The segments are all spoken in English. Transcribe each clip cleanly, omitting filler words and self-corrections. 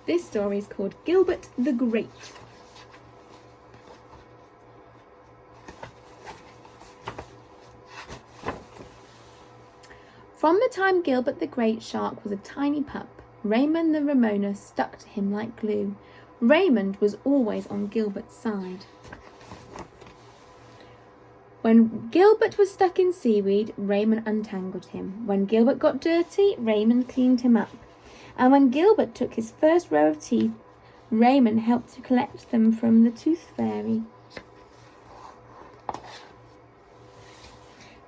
This story is called Gilbert the Great. From the time Gilbert the Great Shark was a tiny pup, Raymond the Ramona stuck to him like glue. Raymond was always on Gilbert's side. When Gilbert was stuck in seaweed, Raymond untangled him. When Gilbert got dirty, Raymond cleaned him up. And when Gilbert took his first row of teeth, Raymond helped to collect them from the tooth fairy.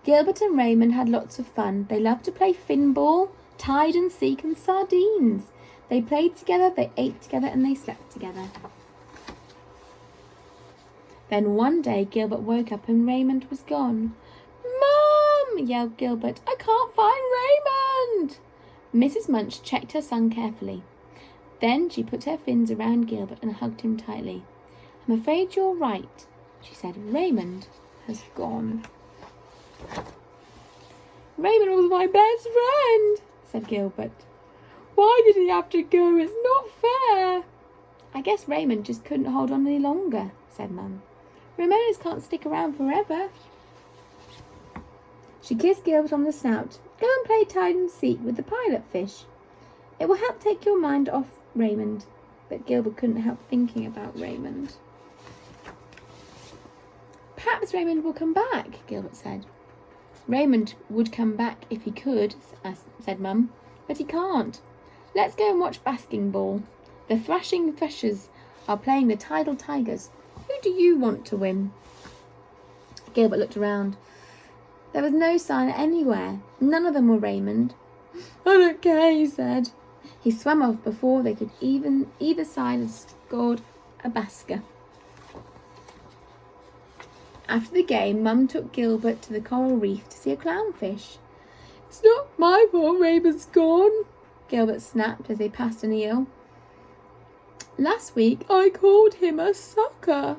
Gilbert and Raymond had lots of fun. They loved to play finball, hide and seek, and sardines. They played together, they ate together, and they slept together. Then one day Gilbert woke up and Raymond was gone. "Mum!" yelled Gilbert. "I can't find Raymond!" Mrs. Munch checked her son carefully. Then she put her fins around Gilbert and hugged him tightly. "I'm afraid you're right," she said. "Raymond has gone." "Raymond was my best friend," said Gilbert. "Why did he have to go? It's not fair." "I guess Raymond just couldn't hold on any longer," said Mum. "Ramonas can't stick around forever." She kissed Gilbert on the snout. "Go and play hide and seek with the pilot fish. It will help take your mind off Raymond." But Gilbert couldn't help thinking about Raymond. "Perhaps Raymond will come back," Gilbert said. "Raymond would come back if he could," said Mum, "but he can't. Let's go and watch basking ball. The thrashing threshers are playing the tidal tigers. Who do you want to win?" Gilbert looked around. There was no sign anywhere. None of them were Raymond. "I don't care," he said. He swam off before they could either side had scored a basket. After the game, Mum took Gilbert to the coral reef to see a clownfish. "It's not my fault Raymond's gone," Gilbert snapped as they passed an eel. "Last week I called him a sucker."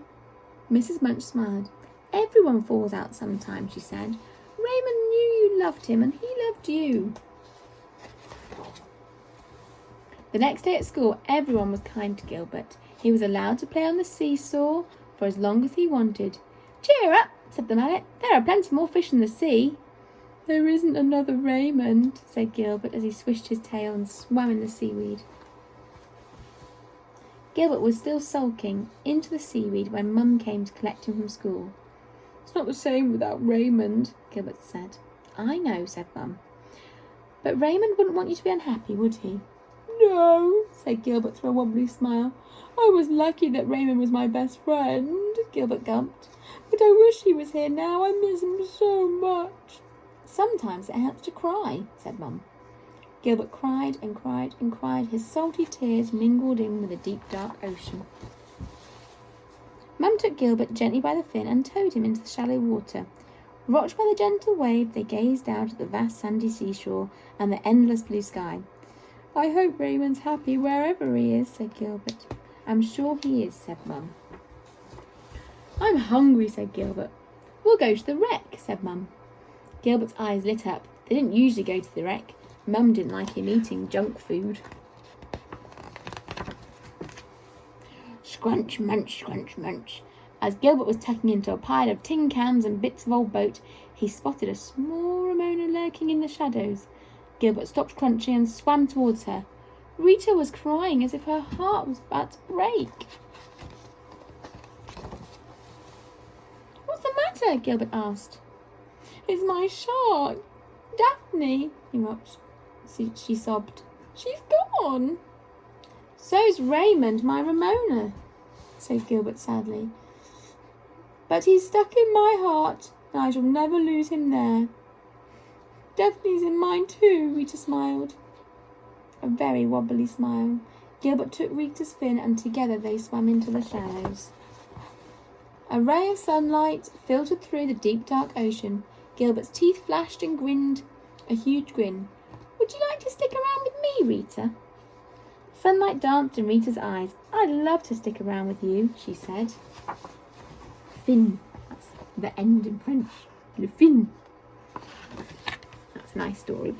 Mrs. Munch smiled. "Everyone falls out sometimes," she said. "Raymond knew you loved him and he loved you." The next day at school, everyone was kind to Gilbert. He was allowed to play on the seesaw for as long as he wanted. "Cheer up," said the mallet. "There are plenty more fish in the sea." "There isn't another Raymond," said Gilbert as he swished his tail and swam in the seaweed. Gilbert was still sulking into the seaweed when Mum came to collect him from school. "It's not the same without Raymond," Gilbert said. "I know," said Mum. "But Raymond wouldn't want you to be unhappy, would he?" "No," said Gilbert through a wobbly smile. "I was lucky that Raymond was my best friend," Gilbert gulped. "But I wish he was here now. I miss him so much." "Sometimes it helps to cry," said Mum. Gilbert cried and cried and cried. His salty tears mingled in with the deep, dark ocean. Mum took Gilbert gently by the fin and towed him into the shallow water. Rocked by the gentle wave, they gazed out at the vast sandy seashore and the endless blue sky. "I hope Raymond's happy wherever he is," said Gilbert. "I'm sure he is," said Mum. "I'm hungry," said Gilbert. "We'll go to the wreck," said Mum. Gilbert's eyes lit up. They didn't usually go to the wreck. Mum didn't like him eating junk food. Scrunch, munch, scrunch, munch. As Gilbert was tucking into a pile of tin cans and bits of old boat, he spotted a small Ramona lurking in the shadows. Gilbert stopped crunching and swam towards her. Rita was crying as if her heart was about to break. "What's the matter?" Gilbert asked. "It's my shark, Daphne," he mocked. She sobbed. "She's gone." "So's Raymond, my Ramona," said Gilbert sadly. "But he's stuck in my heart, and I shall never lose him there." "Daphne's in mine too," Rita smiled. A very wobbly smile. Gilbert took Rita's fin and together they swam into the shallows. A ray of sunlight filtered through the deep dark ocean. Gilbert's teeth flashed and grinned a huge grin. "Would you like to stick around with me, Rita?" Sunlight danced in Rita's eyes. "I'd love to stick around with you," she said. Fin. That's the end in French. Le fin. That's a nice story.